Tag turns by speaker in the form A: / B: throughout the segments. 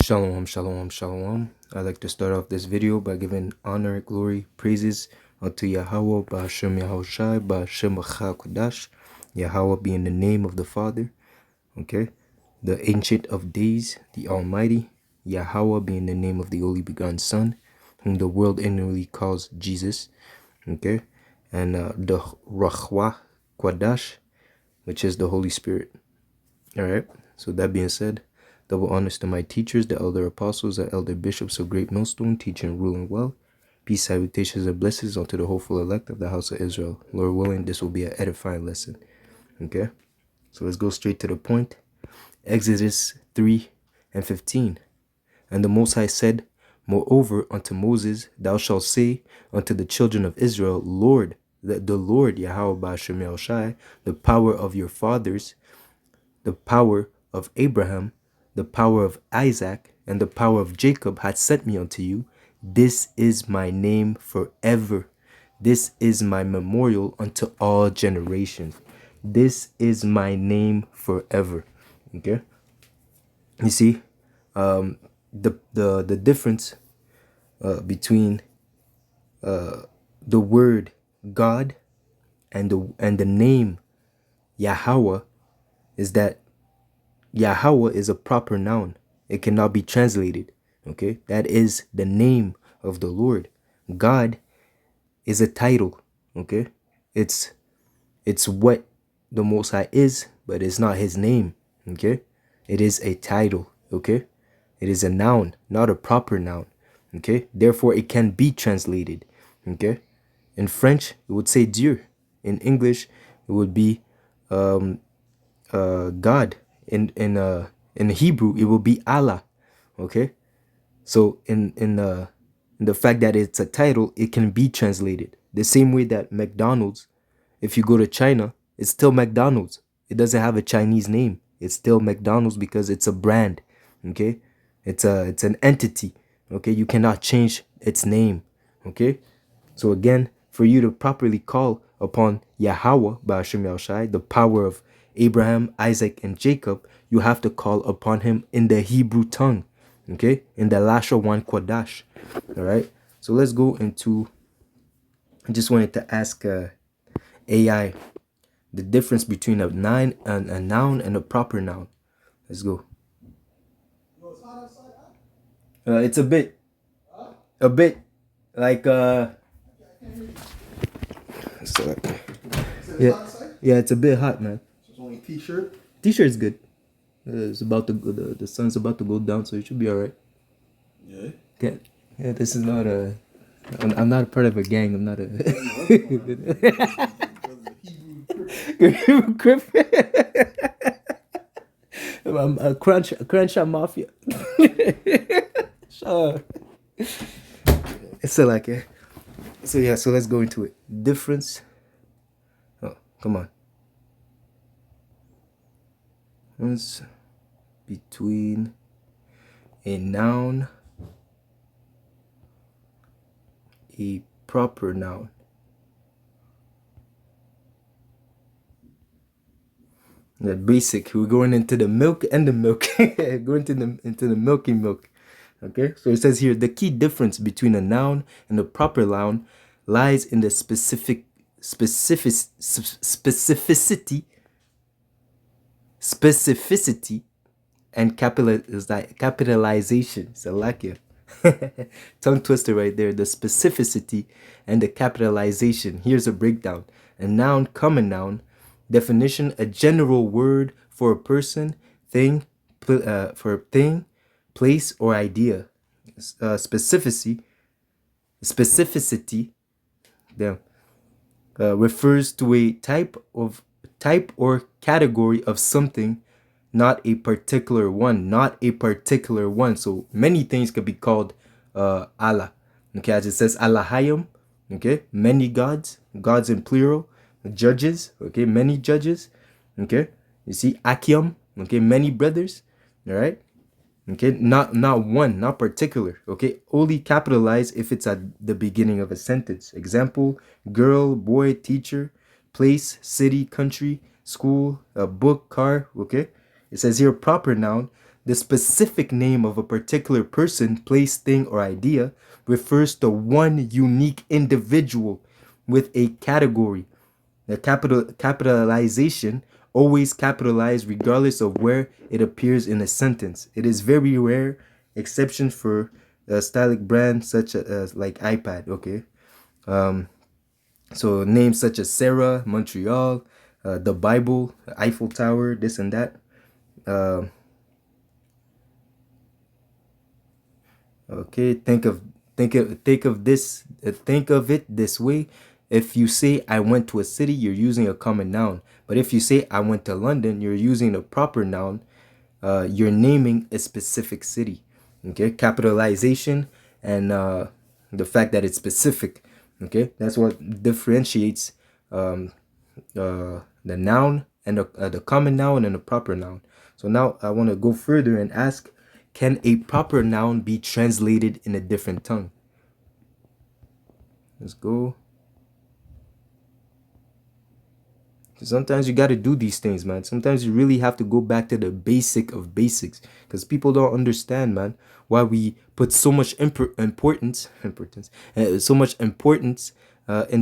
A: Shalom, shalom, shalom. I'd like to start off this video by giving honor, glory, praises unto Yahweh, Ba'ashem Yahushai, Ba'ashem Kodash. Yahweh being the name of the Father, okay? The Ancient of Days, the Almighty. Yahweh being the name of the only begotten Son, whom the world inwardly calls Jesus, okay? And the Rahwa Kodash, which is the Holy Spirit. All right. So that being said, double honors to my teachers, the elder apostles, the elder bishops of Great Millstone, teaching and ruling well. Peace, salutations, and blessings unto the hopeful elect of the house of Israel. Lord willing, this will be an edifying lesson. Okay. So let's go straight to the point. Exodus 3:15. And the Most High said, Moreover, unto Moses, thou shalt say unto the children of Israel, Lord, the Lord, Yahweh Ba'ashem Yahushai, the power of your fathers, the power of Abraham, the power of Isaac, and the power of Jacob hath sent me unto you. This is my name forever. This is my memorial unto all generations. This is my name forever. Okay. You see, the difference between the word God and the name Yahweh is that Yahweh is a proper noun. It cannot be translated. Okay, that is the name of the Lord. God is a title. Okay, it's what the Most High is, but it's not His name. Okay, it is a title. Okay, it is a noun, not a proper noun. Okay, therefore it can be translated. Okay, in French it would say Dieu. In English it would be God. In Hebrew it will be Allah. Okay, so in the fact that it's a title, it can be translated the same way that McDonald's, if you go to China, it's still McDonald's. It doesn't have a Chinese name. It's still McDonald's because it's a brand. Okay, it's an entity. Okay, you cannot change its name. Okay, so again, for you to properly call upon Yahweh, Ba'ashem Yahushai, the power of Abraham, Isaac, and Jacob, you have to call upon him in the Hebrew tongue, okay, in the Lashawan Kodash. All right, so let's go into, I just wanted to ask AI the difference between a noun and a proper noun. Let's go. It's a bit like so, yeah, yeah, it's a bit hot, man.
B: It's only t-shirt.
A: T-shirt's good. It's about to go, the sun's about to go down, so it should be all right.
B: Yeah.
A: Yeah, this is not a. I'm not a part of a gang. I'm not a. Crip. I'm a Crenshaw Mafia. Sure. So like, so yeah, so let's go into it. Difference. Oh, come on. Difference between a noun, a proper noun. The basic. We're going into the milk and the milk. Going into the milky milk. Okay. So it says here the key difference between a noun and a proper noun lies in the specificity, and capitalization. So like it. Tongue twister right there. The specificity and the capitalization. Here's a breakdown. A noun, common noun. Definition: a general word for a person, thing, place, or idea. Specificity, damn, refers to a type or category of something, not a particular one. So many things could be called Allah. Okay, as it says Allahayim. Okay, many gods in plural. Judges. Okay, many judges. Okay, you see Akim. Okay, many brothers. All right. Okay, not one, not particular. Okay, only capitalize if it's at the beginning of a sentence. Example: girl, boy, teacher, place, city, country, school, book, car. Okay, it says here proper noun. The specific name of a particular person, place, thing, or idea refers to one unique individual with a category. The capitalization always capitalized regardless of where it appears in a sentence. It is very rare, exception for a stylic brand such as like iPad. Okay, so names such as Sarah, Montreal, the Bible, Eiffel Tower, this and that. Okay, think of it this way. If you say I went to a city, you're using a common noun. But if you say I went to London, you're using a proper noun. You're naming a specific city. Okay, capitalization and the fact that it's specific. Okay, that's what differentiates the noun and the common noun and the proper noun. So now I want to go further and ask, can a proper noun be translated in a different tongue? Let's go. Sometimes you got to do these things, man. Sometimes you really have to go back to the basic of basics, because people don't understand, man, why we put so much importance in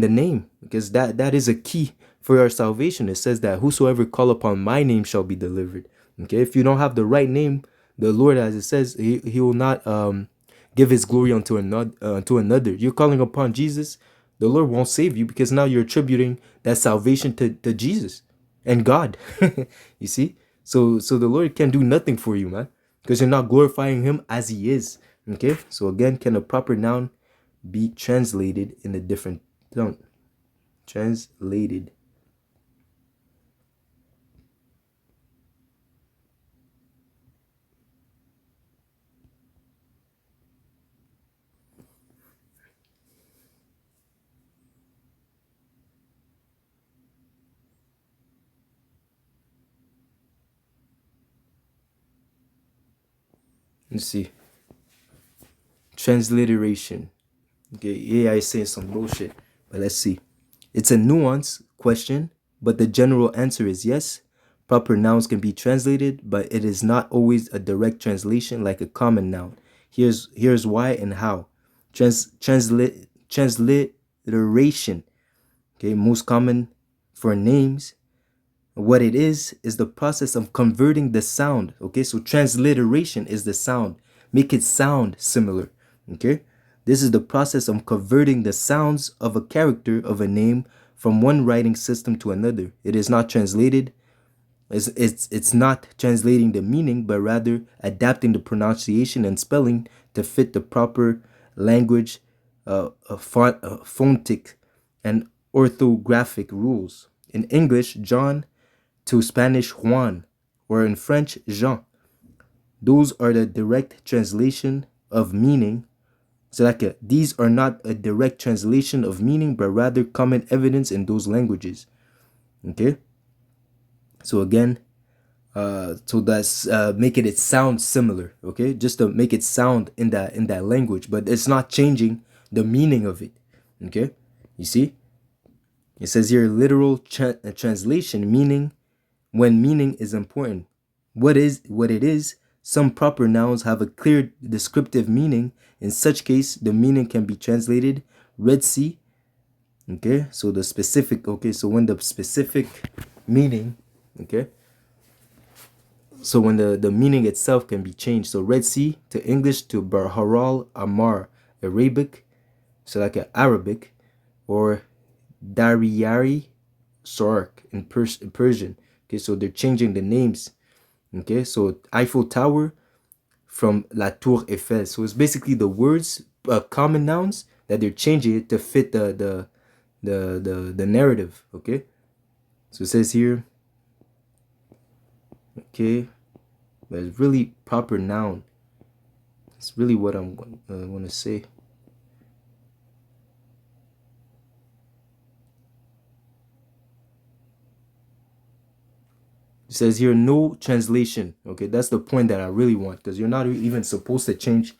A: the name, because that is a key for our salvation. It says that whosoever call upon my name shall be delivered. Okay, if you don't have the right name, the Lord, as it says, he will not give his glory unto another. You're calling upon Jesus, the Lord won't save you, because now you're attributing that salvation to Jesus and God. You see? So the Lord can do nothing for you, man, because you're not glorifying him as he is. Okay? So again, can a proper noun be translated in a different tongue? Translated. Let's see. Transliteration. Okay, AI is saying some bullshit, but let's see. It's a nuanced question, but the general answer is yes. Proper nouns can be translated, but it is not always a direct translation like a common noun. Here's why and how. Transliteration. Okay, most common for names. What it is the process of converting the sound. Okay, so transliteration is the sound. Make it sound similar. Okay, this is the process of converting the sounds of a character of a name from one writing system to another. It is not translated. It's not translating the meaning, but rather adapting the pronunciation and spelling to fit the proper language, phonetic, and orthographic rules. In English, John to Spanish, Juan, or in French, Jean. Those are the direct translation of meaning. So like these are not a direct translation of meaning, but rather common evidence in those languages. Okay. So again, so that's making it sound similar. Okay, just to make it sound in that language, but it's not changing the meaning of it. Okay, you see, it says here literal translation, meaning when meaning is important. What it is, some proper nouns have a clear descriptive meaning. In such case, the meaning can be translated Red Sea. Okay, so the specific, okay, so when the specific meaning, okay, so when the meaning itself can be changed. So Red Sea to English to Bahar Amar, Arabic, so like an Arabic, or Dariyari Sark in Persian. Okay, so they're changing the names. Okay, so Eiffel Tower from La Tour Eiffel. So it's basically the words, common nouns, that they're changing it to fit the narrative. Okay, so it says here. Okay, but it's really proper noun. It's really what I'm want to say. It says here no translation. Okay, that's the point that I really want, because you're not even supposed to change.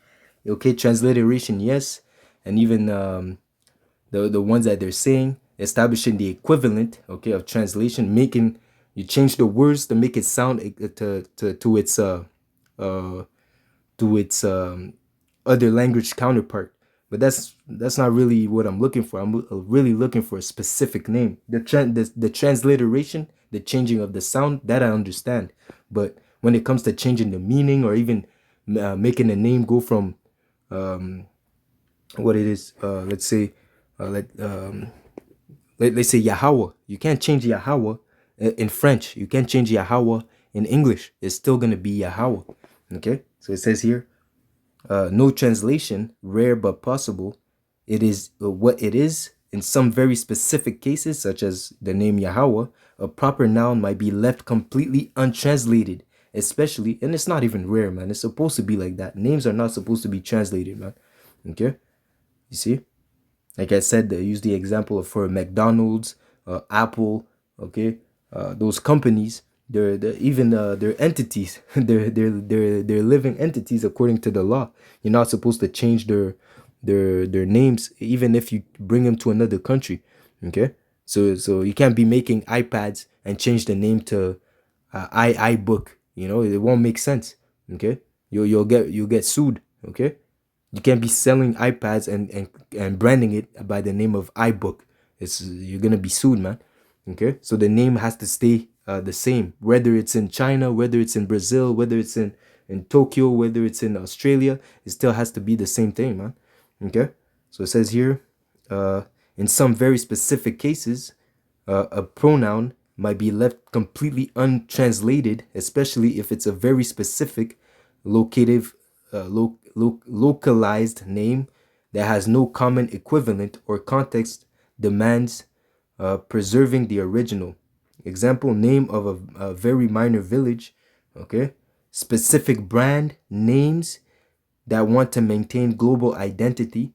A: Okay, transliteration, yes, and even the ones that they're saying, establishing the equivalent, okay, of translation, making you change the words to make it sound to its to its other language counterpart. But that's not really what I'm looking for. I'm really looking for a specific name. The transliteration, the changing of the sound, that I understand. But when it comes to changing the meaning or even making a name go from what it is, let's say, let's say Yahweh. You can't change Yahweh in French. You can't change Yahweh in English. It's still gonna be Yahweh. Okay, so it says here, no translation, rare but possible. It is what it is. In some very specific cases, such as the name Yahweh, a proper noun might be left completely untranslated, especially, and it's not even rare, man. It's supposed to be like that. Names are not supposed to be translated, man. Okay, you see? Like I said, they use the example of for McDonald's, Apple, okay, those companies. They're even they're entities. they're living entities according to the law. You're not supposed to change their names, even if you bring them to another country. Okay, so you can't be making iPads and change the name to iBook. You know, it won't make sense. Okay, you'll get sued. Okay, you can't be selling iPads and branding it by the name of iBook. You're gonna be sued, man. Okay, so the name has to stay the same, whether it's in China, whether it's in Brazil, whether it's in Tokyo, whether it's in Australia. It still has to be the same thing, man. Okay, so it says here, in some very specific cases, a pronoun might be left completely untranslated, especially if it's a very specific locative localized name that has no common equivalent or context demands preserving the original. Example, name of a very minor village. Okay, specific brand names that want to maintain global identity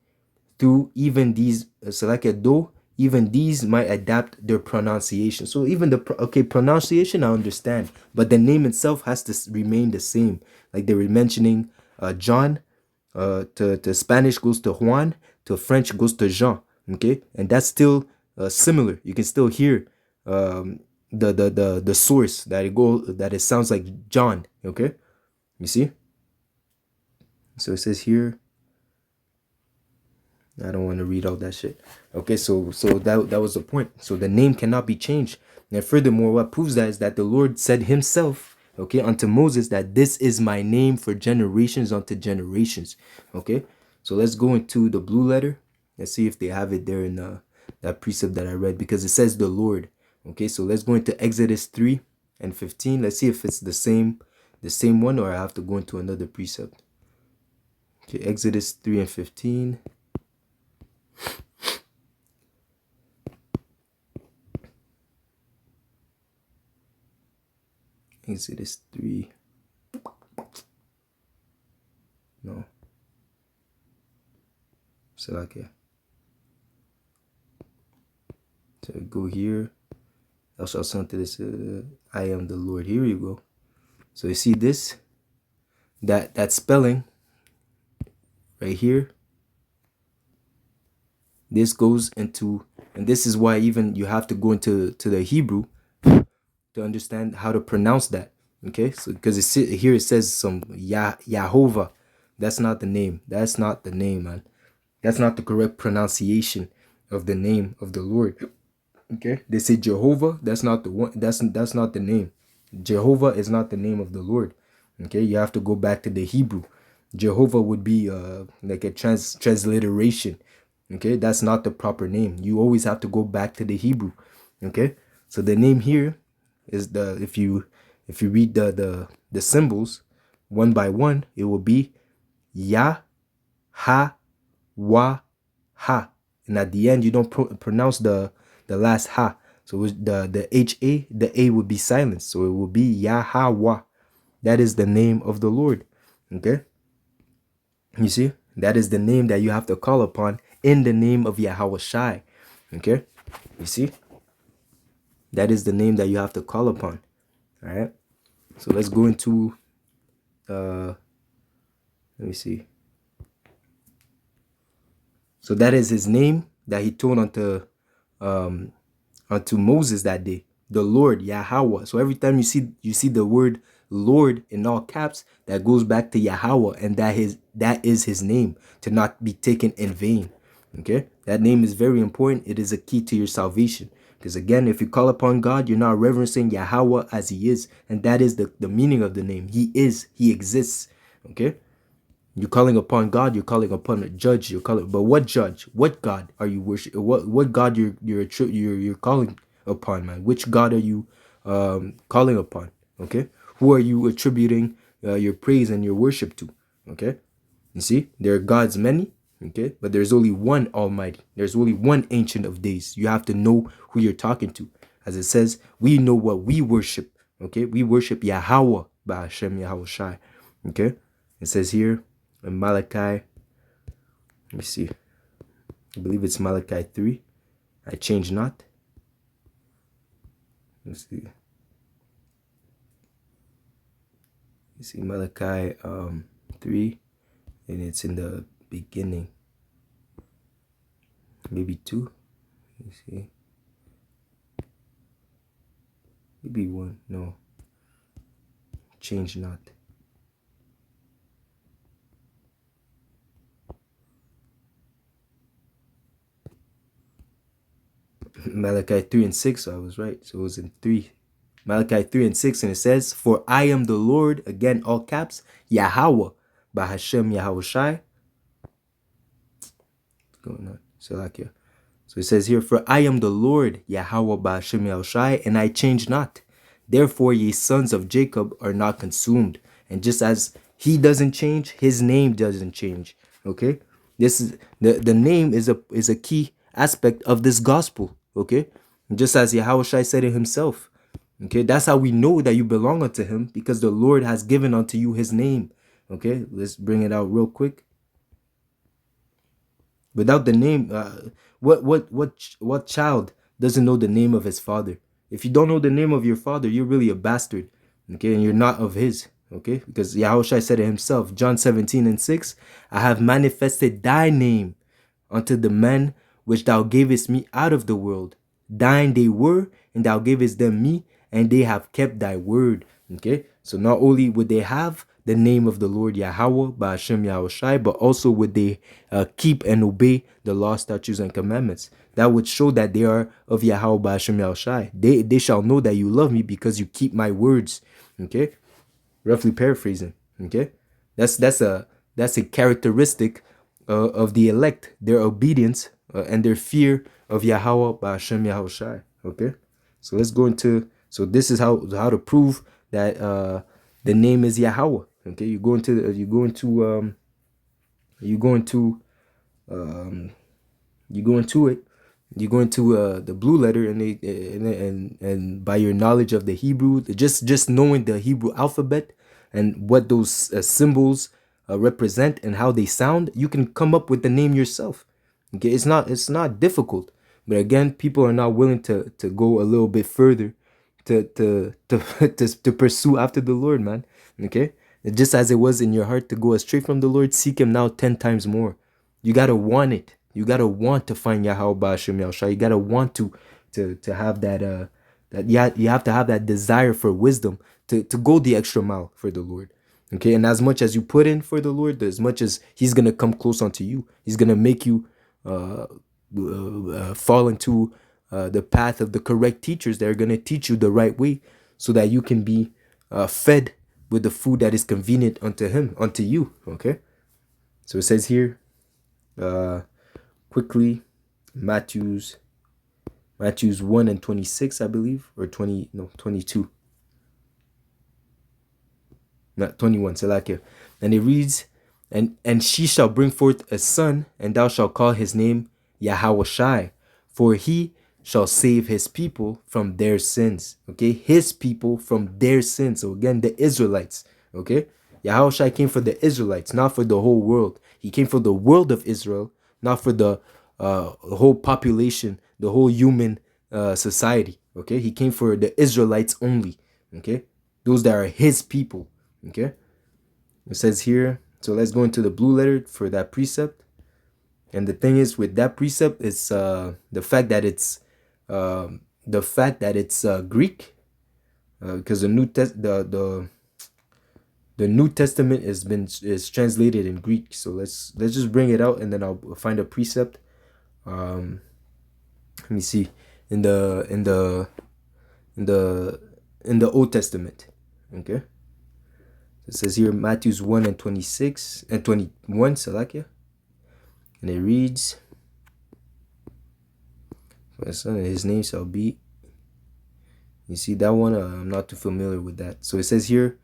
A: through even these though even these might adapt their pronunciation. So even the pronunciation I understand, but the name itself has to remain the same. Like they were mentioning John, to Spanish goes to Juan, to French goes to Jean. Okay, and that's still similar. You can still hear the source that it sounds like John. Okay, you see. So it says here, I don't want to read all that shit. Okay, so that was the point. So the name cannot be changed. And furthermore, what proves that is that the Lord said himself, okay, unto Moses, that this is my name for generations unto generations. Okay, so let's go into the blue letter. Let's see if they have it there in that precept that I read, because it says the Lord. Okay, so let's go into Exodus 3 and 15. Let's see if it's the same one, or I have to go into another precept. Okay, Exodus 3 and 15. Exodus 3. No. Salakia. So go here. Thou shalt say unto this, I am the Lord. Here you go. So you see this? That spelling right here. This goes into, and this is why even you have to go into the Hebrew to understand how to pronounce that. Okay, so because here it says some Yahovah. That's not the name. That's not the name, man. That's not the correct pronunciation of the name of the Lord. Okay, they say Jehovah. That's not the one. That's not the name. Jehovah is not the name of the Lord. Okay, you have to go back to the Hebrew. Jehovah would be like a transliteration. Okay, that's not the proper name. You always have to go back to the Hebrew. Okay, so the name here is if you read the symbols one by one, it will be Yah, Ha, Wa, Ha, and at the end you don't pronounce the last Ha. So the HA, the A would be silenced. So it will be Yahweh. That is the name of the Lord. Okay, you see, that is the name that you have to call upon in the name of Yahweh Shai. Okay, you see, that is the name that you have to call upon. All right, so let's go into let me see. So that is his name that he told unto Moses that day. the Lord, Yahweh. So every time you see the word Lord in all caps, that goes back to Yahweh, and that is his name, to not be taken in vain. Okay, that name is very important. It is a key to your salvation. Because again, if you call upon God, you're not reverencing Yahweh as he is. And that is the meaning of the name. He is, he exists. Okay? You're calling upon God, you're calling upon a judge, you're calling, but what judge? What God are you worshiping? What God you're calling upon, man? Which God are you calling upon? Okay? Who are you attributing your praise and your worship to? Okay? You see, there are gods many, okay, but there's only one Almighty. There's only one Ancient of Days. You have to know who you're talking to. As it says, we know what we worship, okay? We worship Yahweh, Ba'ashem Yahweh Shai, okay? It says here in Malachi, let me see, I believe it's Malachi 3. I change not. Let's see. You see Malachi 3, and it's in the beginning. Maybe 2. Let me see. Maybe 1. No. Change not. Malachi 3 and 6, so I was right. So it was in 3. Malachi 3 and 6, and it says, for I am the Lord, again, all caps, Yahweh, Bahashem Yahweh Shai. What's going on? Salakia. So it says here, for I am the Lord, Yahweh, Bahashem Yahweh Shai, and I change not. Therefore, ye sons of Jacob are not consumed. And just as he doesn't change, his name doesn't change. Okay? This is the name is a key aspect of this gospel. Okay? Just as Yahweh Shai said it himself. Okay, that's how we know that you belong unto him, because the Lord has given unto you his name. Okay, let's bring it out real quick. Without the name, what child doesn't know the name of his father? If you don't know the name of your father, you're really a bastard. Okay, and you're not of his. Okay, because Yahushua said it himself, John 17 and 6, I have manifested thy name unto the men which thou gavest me out of the world. Thine they were, and thou gavest them me, and they have kept thy word. Okay, so not only would they have the name of the Lord Yahweh, Ba'ashem Yahushai, but also would they keep and obey the law, statutes, and commandments. That would show that they are of Yahweh, Ba'ashem Yahushai. They shall know that you love me because you keep my words. Okay, roughly paraphrasing. Okay, that's a characteristic of the elect, their obedience and their fear of Yahweh, Ba'ashem Yahushai. Okay, so let's go into, so this is how to prove that the name is Yahweh. Okay, you go into the blue letter, and by your knowledge of the Hebrew, just knowing the Hebrew alphabet and what those symbols represent and how they sound, you can come up with the name yourself. Okay, it's not difficult, but again, people are not willing to go a little bit further to pursue after the Lord, man. Okay, just as it was in your heart to go astray from the Lord, seek him now 10 times more. You gotta want it. You gotta want to find Yahweh Ba'ashem Yahushua. You gotta want to have that you have to have that desire for wisdom to go the extra mile for the Lord. Okay, and as much as you put in for the Lord, as much as he's gonna come close unto you, he's gonna make you fall into the path of the correct teachers that are gonna teach you the right way, so that you can be fed with the food that is convenient unto you. Okay, so it says here quickly, Matthew's 1 and 26, I believe, or 22, not 21, Salakia. And it reads, and she shall bring forth a son, and thou shalt call his name Yahushai, for he shall save his people from their sins. Okay, his people from their sins. So again, the Israelites. Okay, Yahushai came for the Israelites, not for the whole world. He came for the world of Israel, not for the whole population, the whole human society. Okay, he came for the Israelites only. Okay, those that are his people. Okay, it says here, so let's go into the blue letter for that precept. And the thing is with that precept, it's the fact that it's the fact that it's Greek, because the New Testament is translated in Greek. So let's just bring it out, and then I'll find a precept. Let me see in the Old Testament. Okay, it says here Matthew's 1 and 26 and 21, Salakia, and it reads, "For the son, and his name shall be." You see that one? I'm not too familiar with that. So it says here,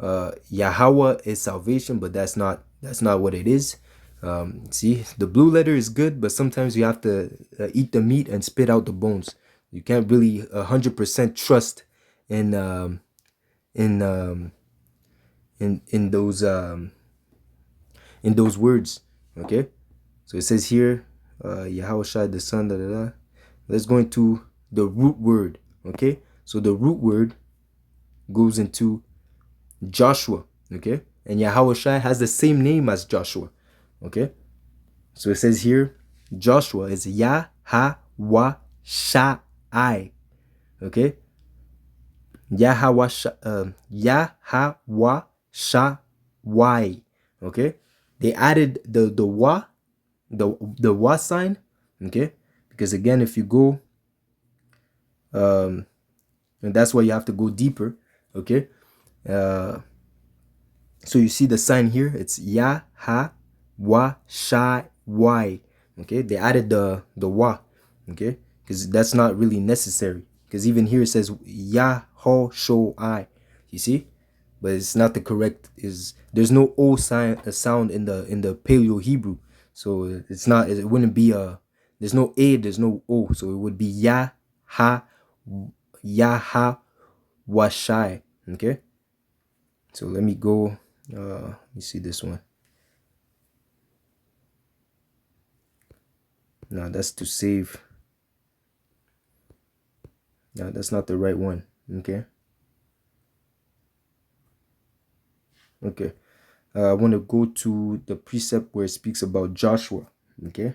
A: Yahweh is salvation, but that's not what it is. See, the blue letter is good, but sometimes you have to eat the meat and spit out the bones. You can't really 100% trust in in um, in those words. Okay, so it says here, Yahweh Shai, the son. Da, da, da. Let's go into the root word. Okay, so the root word goes into Joshua. Okay, and Yahweh Shai has the same name as Joshua. Okay, so it says here, Joshua is Yahweh Shai. Okay, Yahweh Shai. Okay, they added the wa sign. Okay, because again, if you go, and that's why you have to go deeper. Okay, so you see the sign here. It's Yahweh Shai. Okay, they added the wa. Okay, because that's not really necessary. Because even here it says Yahweh. You see, but it's not the correct. There's no o sign a sound in the Paleo Hebrew, so it's not. It wouldn't be a. There's no a. There's no o, so it would be Yahweh. Okay, so let me go. Let me see this one. No, that's to save. No, that's not the right one. Okay. Okay. I want to go to the precept where it speaks about Joshua. Okay.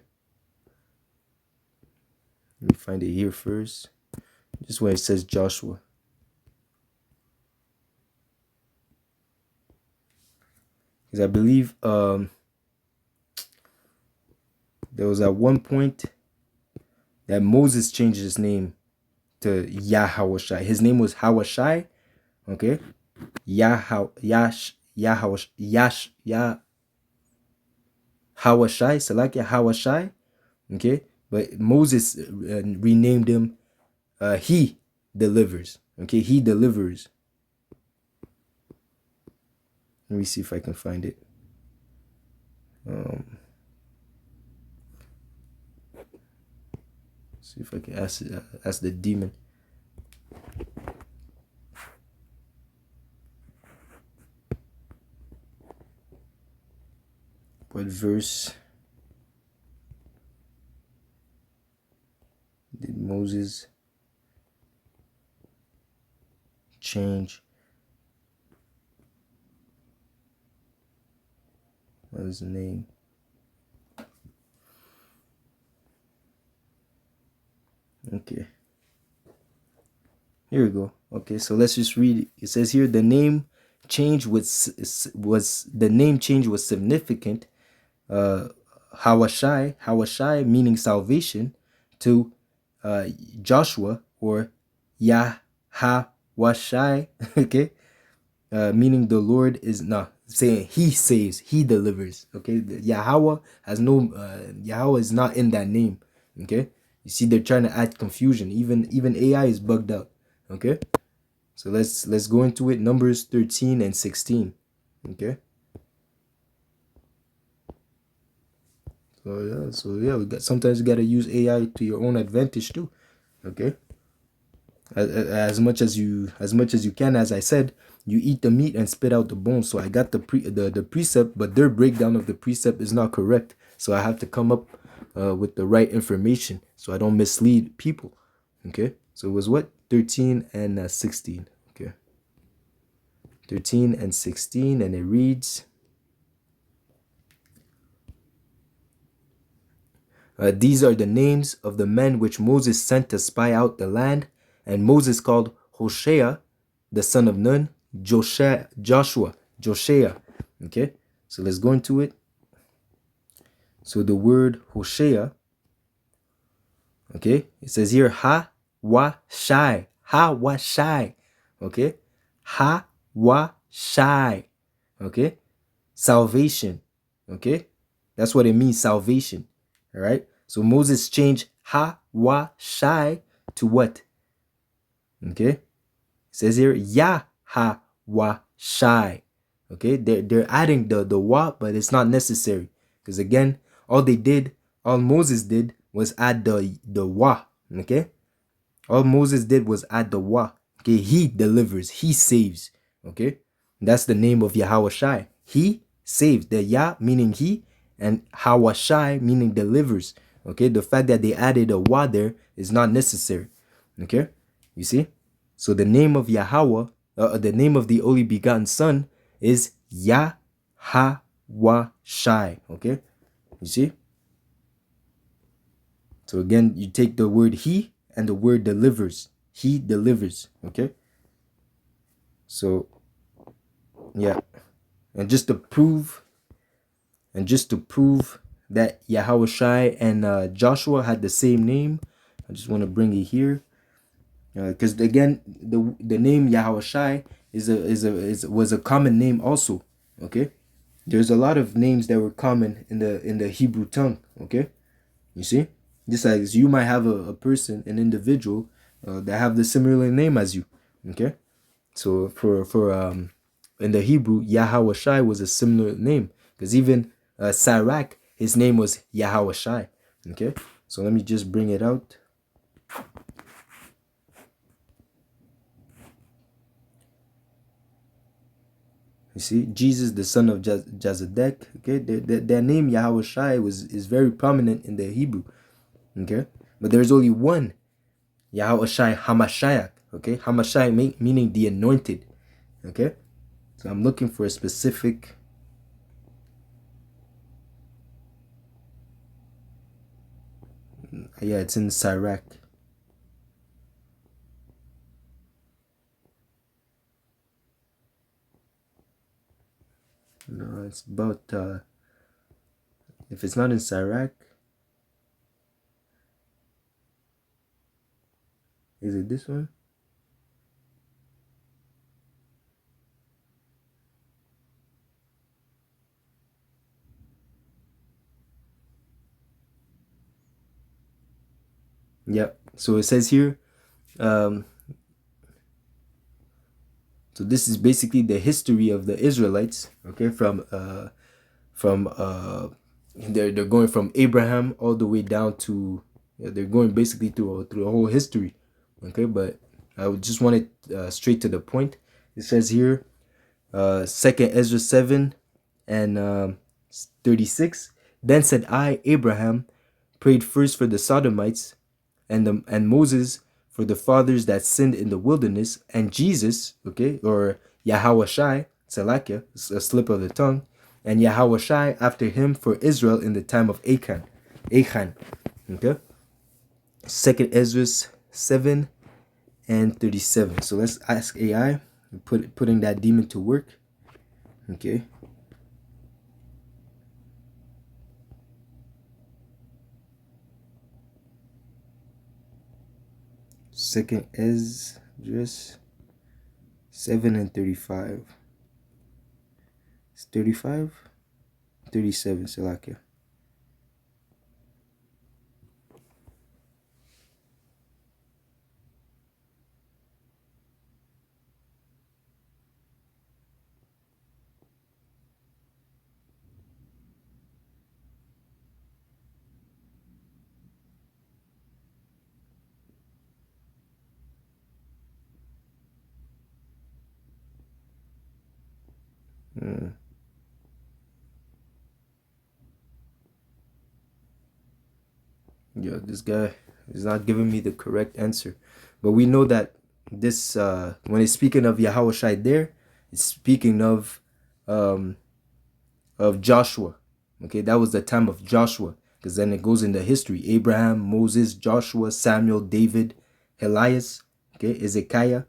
A: Let me find it here first. Just where it says Joshua. Because I believe there was at one point that Moses changed his name to Yahawashai. His name was Hawashai. Okay. Hawashai, Salakia Hawashai. Okay. But Moses renamed him He Delivers. Okay. He Delivers. Let me see if I can find it. See if I can ask the demon. What verse did Moses change? What is the name? Okay. Here we go. Okay, so let's just read it. It says here the name change was significant. Hawashai meaning salvation, to Joshua, or Yahawashai, okay, meaning the Lord is not saying he saves, he delivers. Okay, Yahweh has no Yahweh is not in that name. Okay, you see they're trying to add confusion. Even AI is bugged out. Okay, so let's go into it. Numbers 13 and 16. Okay. So yeah, sometimes you gotta use AI to your own advantage too. Okay. As much as you can, as I said, you eat the meat and spit out the bones. So I got the precept, but their breakdown of the precept is not correct. So I have to come up with the right information so I don't mislead people. Okay. So it was what, 13 and 16. Okay. 13 and 16, and it reads, These are the names of the men which Moses sent to spy out the land. And Moses called Hoshea, the son of Nun, Joshua. Okay, so let's go into it. So the word Hoshea, okay, it says here Ha-wa-shai. Ha-wa-shai. Okay, Ha-wa-shai. Okay, salvation. Okay, that's what it means, salvation. All right, so Moses changed Ha-wa-shai to what? Okay, it says here Yah-ha-wa-shai. Okay, they're adding the wa, but it's not necessary, because again, all Moses did was add the wa. Okay, all Moses did was add the wa. Okay, he delivers, he saves. Okay, that's the name of Yahweh Shai. He saves. The Yah meaning he, and Hawashai meaning delivers. Okay, the fact that they added a wa there is not necessary. Okay, you see. So the name of Yahweh, the name of the only begotten Son, is Yah-ha-wa-shai. Okay, you see. So again, you take the word he and the word delivers. He delivers. Okay. So yeah, and just to prove that Yahweh Shai and Joshua had the same name, I just want to bring it here, because again, the name Yahweh Shai was a common name also. Okay, there's a lot of names that were common in the Hebrew tongue. Okay, you see, just as you might have a person, an individual that have the similar name as you. Okay, so for in the Hebrew, Yahweh Shai was a similar name, because even Sirach, his name was Yahweh Shai. Okay, so let me just bring it out. You see, Jesus, the son of Jazadek. Okay, their name Yahweh Shai is very prominent in the Hebrew. Okay, but there's only one Yahweh Shai Hamashiach. Okay, Hamashiach meaning the anointed. Okay, so I'm looking for a specific. Yeah, it's in Sirach. No, it's about if it's not in Sirach, is it this one? Yep. So it says here, so this is basically the history of the Israelites. Okay, they're going from Abraham all the way down to, they're going basically through a whole history. Okay, but I would just want it straight to the point. It says here, 2nd Ezra 7 and 36. Then said I, Abraham, prayed first for the Sodomites, and Moses for the fathers that sinned in the wilderness, and Jesus, okay, or Yahweh Shai, Salakia, a slip of the tongue, and Yahweh Shai after him for Israel in the time of Achan. Okay. 2nd Ezra 7 and 37. So let's ask AI, putting that demon to work. Okay. Second Esdras 7 and 35. It's 35? 37, Salakia. Yeah, this guy is not giving me the correct answer. But we know that this, when it's speaking of Yahweh Shai there, it's speaking of Joshua. Okay, that was the time of Joshua. because then it goes into history. Abraham, Moses, Joshua, Samuel, David, Elias, okay, Ezekiah,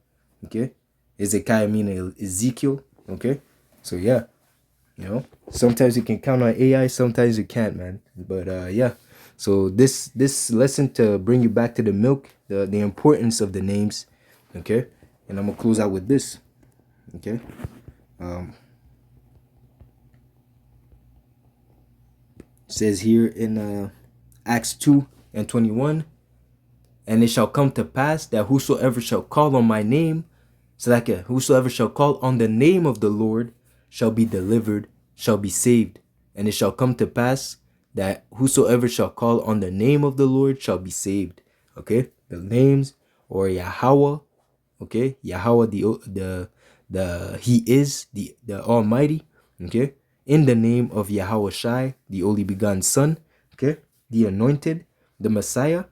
A: okay, Ezekiah meaning Ezekiel, okay. So yeah, you know, sometimes you can count on AI, sometimes you can't, man. But yeah, so this lesson to bring you back to the milk, the importance of the names, okay. And I'm gonna close out with this, okay. Says here in Acts 2:21, and it shall come to pass that whosoever shall call on my name, so like whosoever shall call on the name of the Lord shall be delivered, shall be saved. And it shall come to pass that whosoever shall call on the name of the Lord shall be saved. Okay, the names, or Yahweh, okay, Yahweh, the he is the Almighty, okay, in the name of Yahweh Shai, the only begotten Son, okay, the anointed, the Messiah,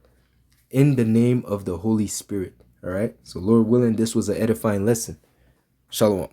A: in the name of the Holy Spirit. All right, so Lord willing, this was an edifying lesson. Shalom.